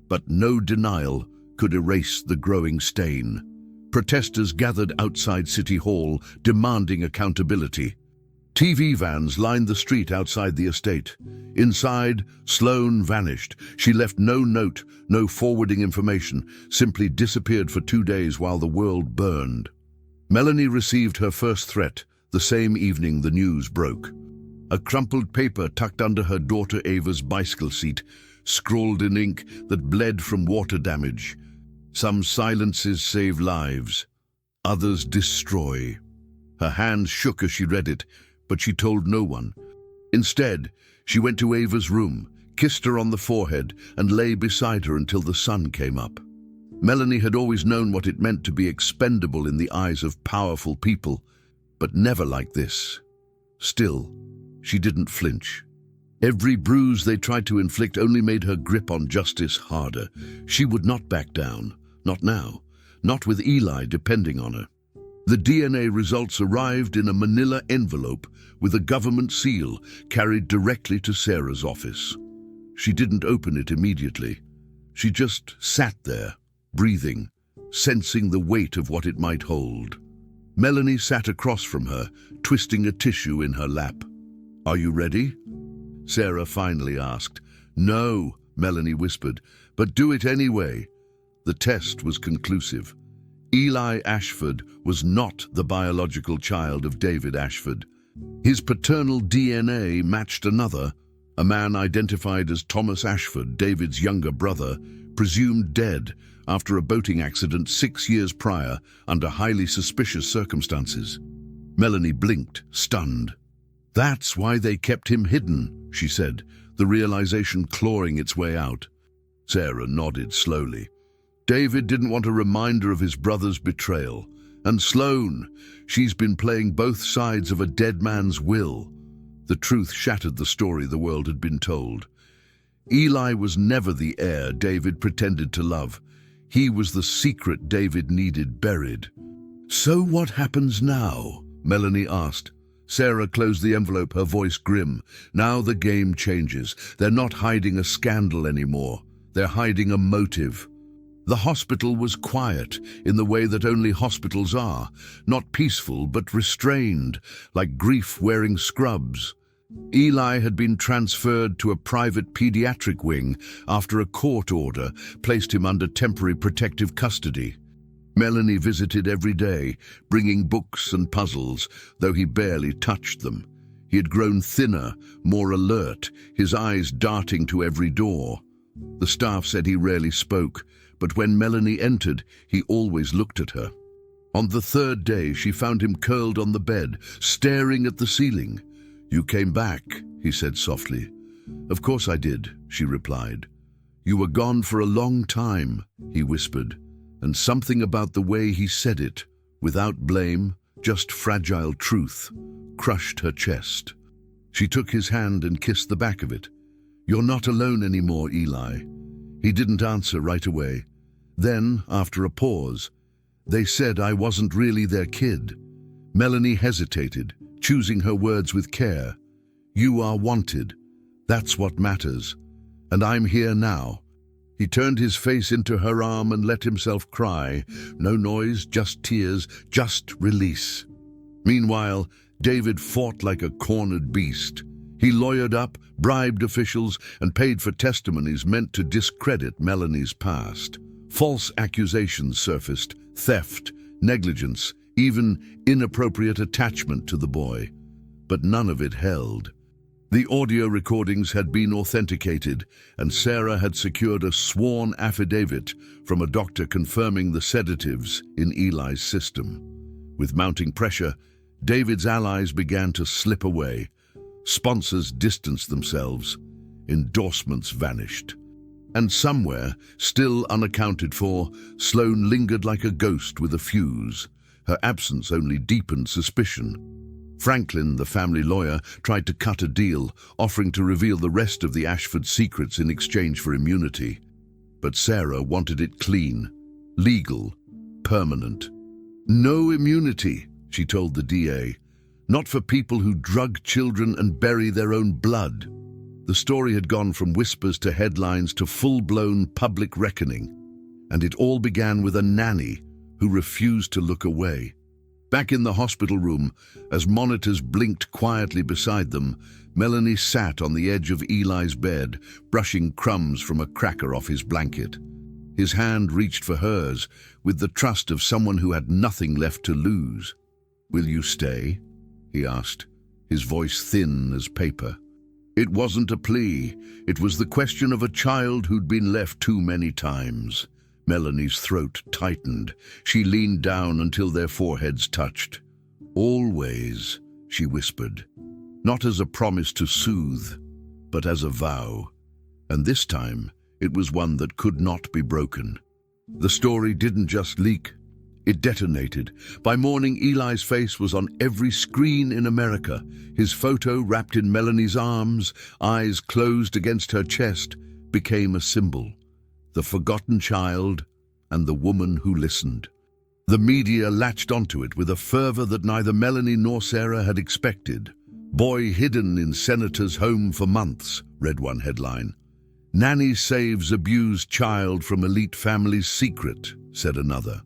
But no denial could erase the growing stain. Protesters gathered outside City Hall, demanding accountability. TV vans lined the street outside the estate. Inside, Sloane vanished. She left no note, no forwarding information, simply disappeared for 2 days while the world burned. Melanie received her first threat the same evening the news broke. A crumpled paper tucked under her daughter Ava's bicycle seat, scrawled in ink that bled from water damage. Some silences save lives, others destroy. Her hands shook as she read it, but she told no one. Instead, she went to Ava's room, kissed her on the forehead, and lay beside her until the sun came up. Melanie had always known what it meant to be expendable in the eyes of powerful people, but never like this. Still, she didn't flinch. Every bruise they tried to inflict only made her grip on justice harder. She would not back down, not now, not with Eli depending on her. The DNA results arrived in a manila envelope with a government seal carried directly to Sarah's office. She didn't open it immediately. She just sat there, breathing, sensing the weight of what it might hold. Melanie sat across from her, twisting a tissue in her lap. "Are you ready?" Sarah finally asked. "No," Melanie whispered, "but do it anyway." The test was conclusive. Eli Ashford was not the biological child of David Ashford. His paternal DNA matched another, a man identified as Thomas Ashford, David's younger brother, presumed dead after a boating accident 6 years prior under highly suspicious circumstances. Melanie blinked, stunned. "That's why they kept him hidden," she said, the realization clawing its way out. Sarah nodded slowly. David didn't want a reminder of his brother's betrayal. And Sloane, she's been playing both sides of a dead man's will. The truth shattered the story the world had been told. Eli was never the heir David pretended to love. He was the secret David needed buried. "So what happens now?" Melanie asked. Sarah closed the envelope, her voice grim. "Now the game changes. They're not hiding a scandal anymore. They're hiding a motive." The hospital was quiet in the way that only hospitals are, not peaceful but restrained, like grief wearing scrubs. Eli had been transferred to a private pediatric wing after a court order placed him under temporary protective custody. Melanie visited every day, bringing books and puzzles, though he barely touched them. He had grown thinner, more alert, his eyes darting to every door. The staff said he rarely spoke, but when Melanie entered, he always looked at her. On the 3rd day, she found him curled on the bed, staring at the ceiling. "You came back," he said softly. "Of course I did," she replied. "You were gone for a long time," he whispered, and something about the way he said it, without blame, just fragile truth, crushed her chest. She took his hand and kissed the back of it. "You're not alone anymore, Eli." He didn't answer right away. Then, after a pause, "They said I wasn't really their kid." Melanie hesitated, choosing her words with care. "You are wanted. That's what matters." And I'm here now." He turned his face into her arm and let himself cry. No noise, just tears, just release. Meanwhile, David fought like a cornered beast. He lawyered up, bribed officials, and paid for testimonies meant to discredit Melanie's past. False accusations surfaced: theft, negligence, even inappropriate attachment to the boy. But none of it held. The audio recordings had been authenticated, and Sarah had secured a sworn affidavit from a doctor confirming the sedatives in Eli's system. With mounting pressure, David's allies began to slip away. Sponsors distanced themselves. Endorsements vanished. And somewhere, still unaccounted for, Sloane lingered like a ghost with a fuse. Her absence only deepened suspicion. Franklin, the family lawyer, tried to cut a deal, offering to reveal the rest of the Ashford secrets in exchange for immunity. But Sarah wanted it clean, legal, permanent. "No immunity," she told the DA. "Not for people who drug children and bury their own blood." The story had gone from whispers to headlines to full-blown public reckoning. And it all began with a nanny who refused to look away. Back in the hospital room, as monitors blinked quietly beside them, Melanie sat on the edge of Eli's bed, brushing crumbs from a cracker off his blanket. His hand reached for hers, with the trust of someone who had nothing left to lose. "Will you stay?" he asked, his voice thin as paper. It wasn't a plea. It was the question of a child who'd been left too many times. Melanie's throat tightened. She leaned down until their foreheads touched. "Always," she whispered, not as a promise to soothe, but as a vow. And this time, it was one that could not be broken. The story didn't just leak. It detonated. By morning, Eli's face was on every screen in America. His photo, wrapped in Melanie's arms, eyes closed against her chest, became a symbol. The forgotten child and the woman who listened. The media latched onto it with a fervor that neither Melanie nor Sarah had expected. "Boy hidden in senator's home for months," read one headline. "Nanny saves abused child from elite family's secret," said another.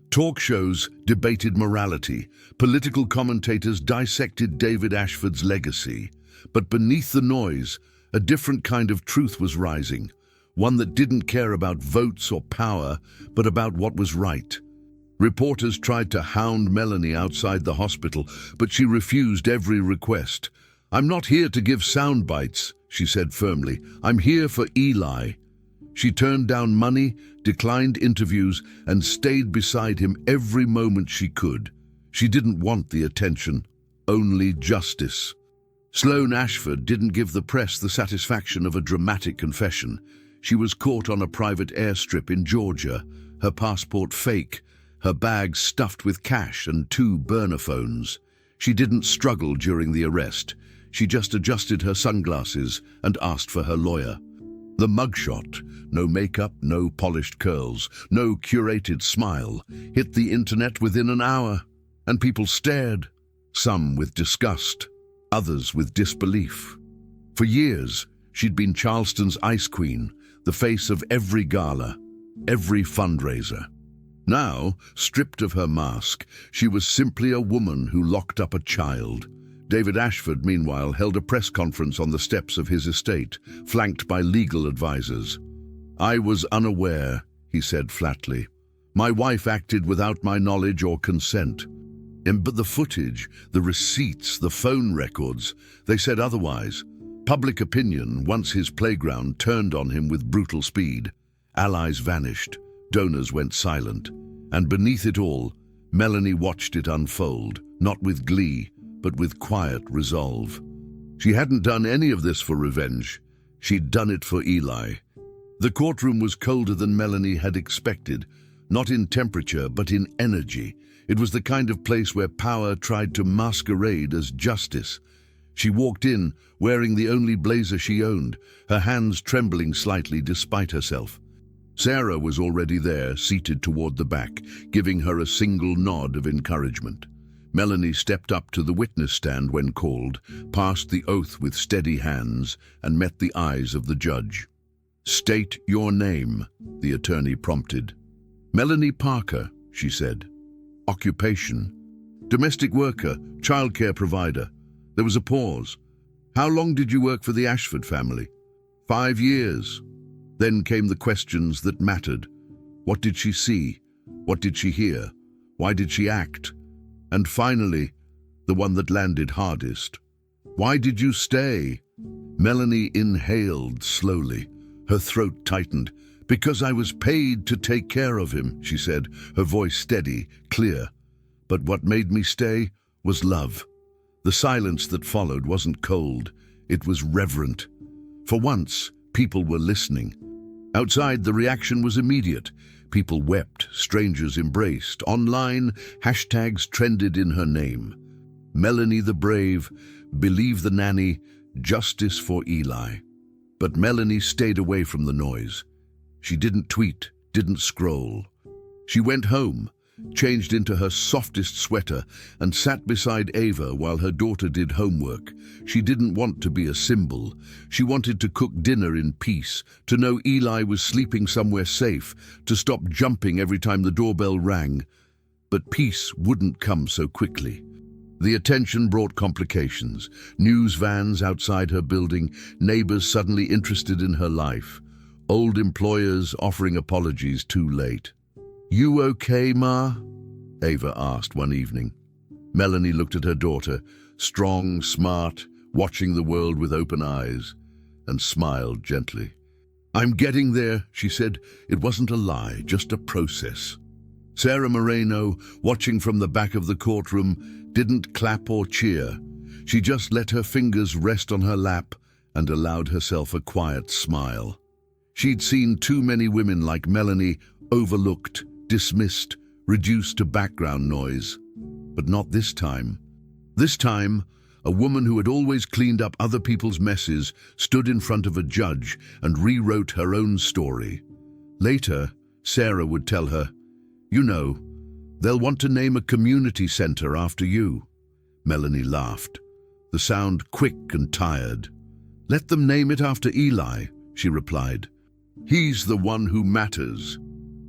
Talk shows debated morality. Political commentators dissected David Ashford's legacy. But beneath the noise, a different kind of truth was rising. One that didn't care about votes or power, but about what was right. Reporters tried to hound Melanie outside the hospital, but she refused every request. "I'm not here to give sound bites," she said firmly. "I'm here for Eli." She turned down money, declined interviews, and stayed beside him every moment she could. She didn't want the attention, only justice. Sloane Ashford didn't give the press the satisfaction of a dramatic confession. She was caught on a private airstrip in Georgia, her passport fake, her bag stuffed with cash and 2 burner phones. She didn't struggle during the arrest. She just adjusted her sunglasses and asked for her lawyer. The mugshot, no makeup, no polished curls, no curated smile, hit the internet within an hour, and people stared, some with disgust, others with disbelief. For years, she'd been Charleston's ice queen, the face of every gala, every fundraiser. Now, stripped of her mask, she was simply a woman who locked up a child. David Ashford, meanwhile, held a press conference on the steps of his estate, flanked by legal advisors. "I was unaware," he said flatly. "My wife acted without my knowledge or consent." But the footage, the receipts, the phone records, they said otherwise. Public opinion, once his playground, turned on him with brutal speed. Allies vanished, donors went silent, and beneath it all, Melanie watched it unfold, not with glee, but with quiet resolve. She hadn't done any of this for revenge. She'd done it for Eli. The courtroom was colder than Melanie had expected, not in temperature, but in energy. It was the kind of place where power tried to masquerade as justice. She walked in, wearing the only blazer she owned, her hands trembling slightly despite herself. Sarah was already there, seated toward the back, giving her a single nod of encouragement. Melanie stepped up to the witness stand when called, passed the oath with steady hands, and met the eyes of the judge. "State your name," the attorney prompted. "Melanie Parker," she said. "Occupation?" "Domestic worker, childcare provider." There was a pause. "How long did you work for the Ashford family?" 5 years. Then came the questions that mattered. What did she see? What did she hear? Why did she act? And finally, the one that landed hardest. "Why did you stay?" Melanie inhaled slowly. Her throat tightened. "Because I was paid to take care of him," she said, her voice steady, clear. "But what made me stay was love." The silence that followed wasn't cold, it was reverent. For once, people were listening. Outside, the reaction was immediate. People wept, strangers embraced. Online, hashtags trended in her name. Melanie the Brave, Believe the Nanny, Justice for Eli. But Melanie stayed away from the noise. She didn't tweet, didn't scroll. She went home, changed into her softest sweater, and sat beside Ava while her daughter did homework. She didn't want to be a symbol. She wanted to cook dinner in peace, to know Eli was sleeping somewhere safe, to stop jumping every time the doorbell rang. But peace wouldn't come so quickly. The attention brought complications. News vans outside her building, neighbors suddenly interested in her life, old employers offering apologies too late. "You okay, Ma?" Ava asked one evening. Melanie looked at her daughter, strong, smart, watching the world with open eyes, and smiled gently. "I'm getting there," she said. It wasn't a lie, just a process. Sarah Moreno, watching from the back of the courtroom, didn't clap or cheer. She just let her fingers rest on her lap and allowed herself a quiet smile. She'd seen too many women like Melanie overlooked, dismissed, reduced to background noise. But not this time. This time, a woman who had always cleaned up other people's messes stood in front of a judge and rewrote her own story. Later, Sarah would tell her, "You know, they'll want to name a community center after you." Melanie laughed, the sound quick and tired. "Let them name it after Eli," she replied. "He's the one who matters."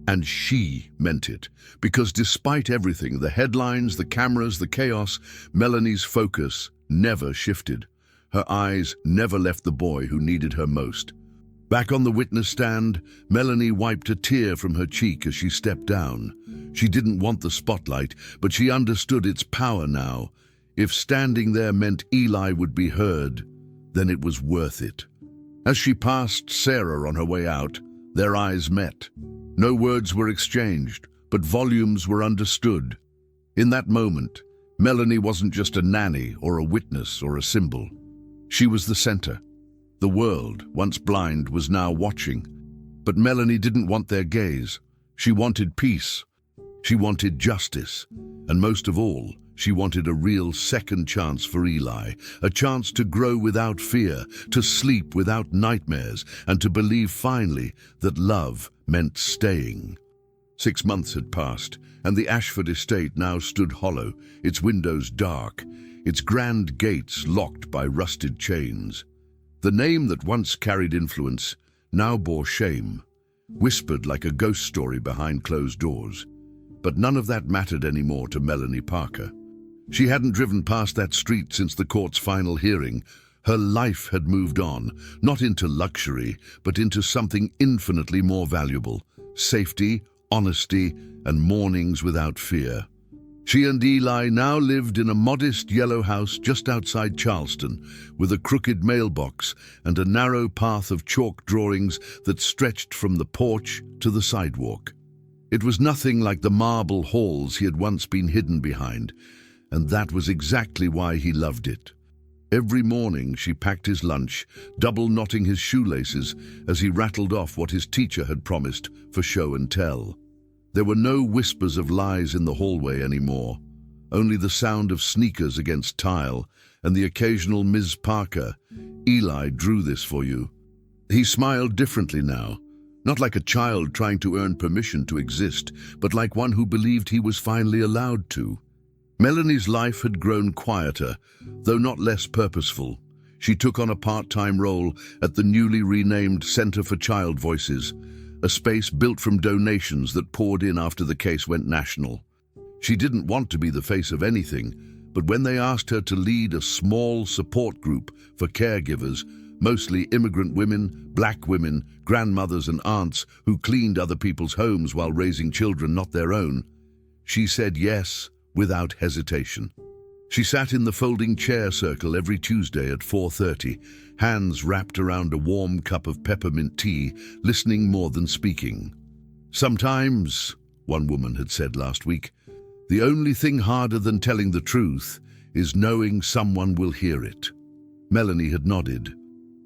And she meant it, because despite everything, the headlines, the cameras, the chaos, Melanie's focus never shifted. Her eyes never left the boy who needed her most. Back on the witness stand, Melanie wiped a tear from her cheek as she stepped down. She didn't want the spotlight, but she understood its power now. If standing there meant Eli would be heard, then it was worth it. As she passed Sarah on her way out, their eyes met. No words were exchanged, but volumes were understood. In that moment, Melanie wasn't just a nanny or a witness or a symbol. She was the center. The world, once blind, was now watching. But Melanie didn't want their gaze. She wanted peace. She wanted justice. And most of all, she wanted a real second chance for Eli, a chance to grow without fear, to sleep without nightmares, and to believe finally that love meant staying. 6 months had passed, and the Ashford estate now stood hollow, its windows dark, its grand gates locked by rusted chains. The name that once carried influence now bore shame, whispered like a ghost story behind closed doors. But none of that mattered anymore to Melanie Parker. She hadn't driven past that street since the court's final hearing. Her life had moved on, not into luxury, but into something infinitely more valuable: safety, honesty, and mornings without fear. She and Eli now lived in a modest yellow house just outside Charleston, with a crooked mailbox and a narrow path of chalk drawings that stretched from the porch to the sidewalk. It was nothing like the marble halls he had once been hidden behind, and that was exactly why he loved it. Every morning she packed his lunch, double-knotting his shoelaces as he rattled off what his teacher had promised for show and tell. There were no whispers of lies in the hallway anymore, only the sound of sneakers against tile and the occasional "Ms. Parker, Eli drew this for you." He smiled differently now, not like a child trying to earn permission to exist, but like one who believed he was finally allowed to. Melanie's life had grown quieter, though not less purposeful. She took on a part-time role at the newly renamed Center for Child Voices, a space built from donations that poured in after the case went national. She didn't want to be the face of anything, but when they asked her to lead a small support group for caregivers, mostly immigrant women, black women, grandmothers and aunts who cleaned other people's homes while raising children not their own, she said yes without hesitation. She sat in the folding chair circle every Tuesday at 4:30, hands wrapped around a warm cup of peppermint tea, listening more than speaking. "Sometimes," one woman had said last week, "the only thing harder than telling the truth is knowing someone will hear it." Melanie had nodded.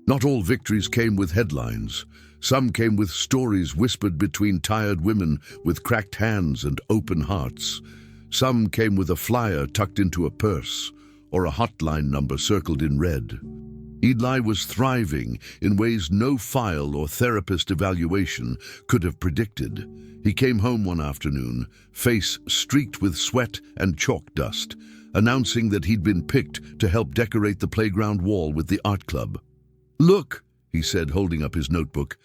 Not all victories came with headlines. Some came with stories whispered between tired women with cracked hands and open hearts. Some came with a flyer tucked into a purse or a hotline number circled in red. Eli was thriving in ways no file or therapist evaluation could have predicted. He came home one afternoon, face streaked with sweat and chalk dust, announcing that he'd been picked to help decorate the playground wall with the art club. "Look," he said, holding up his notebook.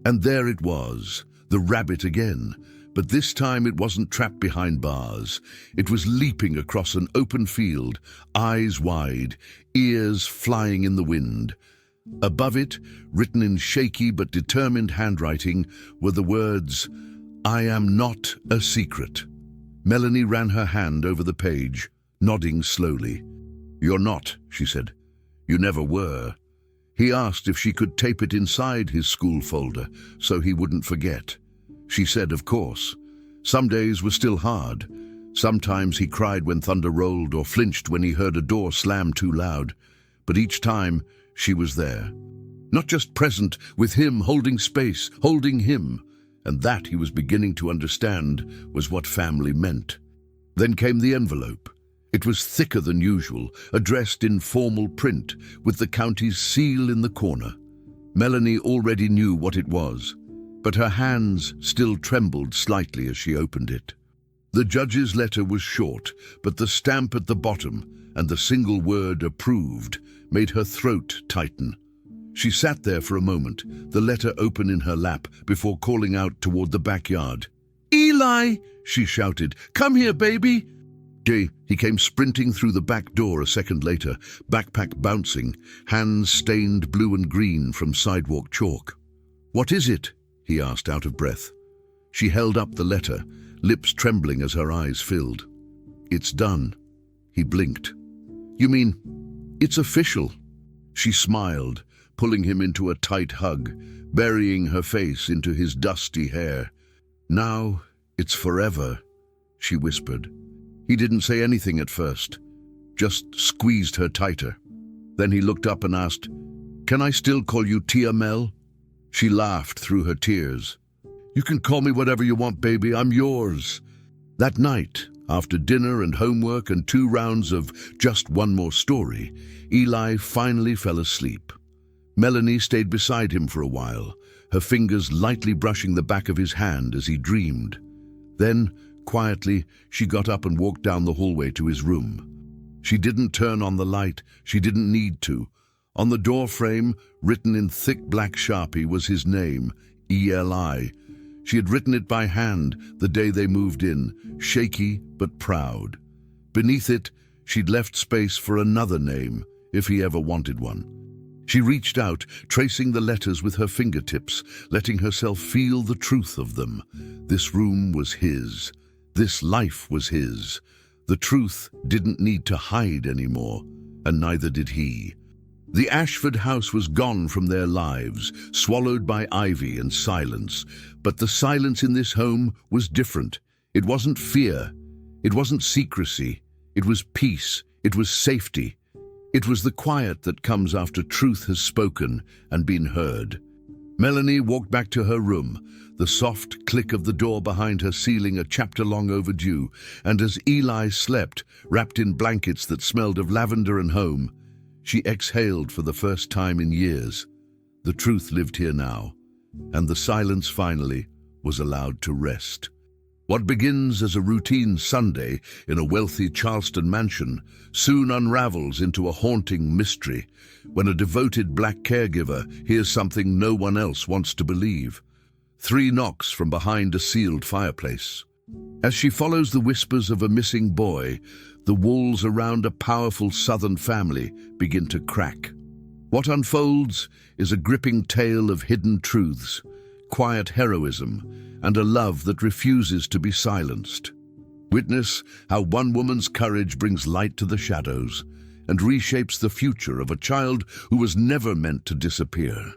And there it was, the rabbit again. But this time it wasn't trapped behind bars. It was leaping across an open field, eyes wide, ears flying in the wind. Above it, written in shaky but determined handwriting, were the words, "I am not a secret." Melanie ran her hand over the page, nodding slowly. "You're not," she said. "You never were." He asked if she could tape it inside his school folder so he wouldn't forget. She said, of course. Some days were still hard. Sometimes he cried when thunder rolled or flinched when he heard a door slam too loud. But each time, she was there. Not just present, with him, holding space, holding him. And that, he was beginning to understand, was what family meant. Then came the envelope. It was thicker than usual, addressed in formal print, with the county's seal in the corner. Melanie already knew what it was, but her hands still trembled slightly as she opened it. The judge's letter was short, but the stamp at the bottom and the single word "approved" made her throat tighten. She sat there for a moment, the letter open in her lap, before calling out toward the backyard. "Eli!" she shouted. "Come here, baby!" He came sprinting through the back door a second later, backpack bouncing, hands stained blue and green from sidewalk chalk. "What is it?" he asked, out of breath. She held up the letter, lips trembling as her eyes filled. "It's done." He blinked. "You mean, it's official?" She smiled, pulling him into a tight hug, burying her face into his dusty hair. "Now it's forever," she whispered. He didn't say anything at first, just squeezed her tighter. Then he looked up and asked, "Can I still call you Tia Mel?" She laughed through her tears. "You can call me whatever you want, baby. I'm yours." That night, after dinner and homework and 2 rounds of just one more story, Eli finally fell asleep. Melanie stayed beside him for a while, her fingers lightly brushing the back of his hand as he dreamed. Then, quietly, she got up and walked down the hallway to his room. She didn't turn on the light. She didn't need to. On the door frame, written in thick black Sharpie, was his name, Eli. She had written it by hand the day they moved in, shaky but proud. Beneath it, she'd left space for another name, if he ever wanted one. She reached out, tracing the letters with her fingertips, letting herself feel the truth of them. This room was his. This life was his. The truth didn't need to hide anymore, and neither did he. The Ashford house was gone from their lives, swallowed by ivy and silence. But the silence in this home was different. It wasn't fear. It wasn't secrecy. It was peace. It was safety. It was the quiet that comes after truth has spoken and been heard. Melanie walked back to her room, the soft click of the door behind her sealing a chapter long overdue, and as Eli slept, wrapped in blankets that smelled of lavender and home, she exhaled for the first time in years. The truth lived here now, and the silence finally was allowed to rest. What begins as a routine Sunday in a wealthy Charleston mansion soon unravels into a haunting mystery when a devoted black caregiver hears something no one else wants to believe. 3 knocks from behind a sealed fireplace. As she follows the whispers of a missing boy, the walls around a powerful southern family begin to crack. What unfolds is a gripping tale of hidden truths, quiet heroism, and a love that refuses to be silenced. Witness how one woman's courage brings light to the shadows and reshapes the future of a child who was never meant to disappear.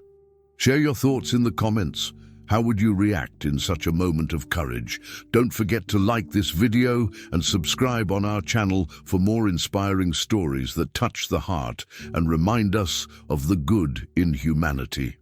Share your thoughts in the comments. How would you react in such a moment of courage? Don't forget to like this video and subscribe on our channel for more inspiring stories that touch the heart and remind us of the good in humanity.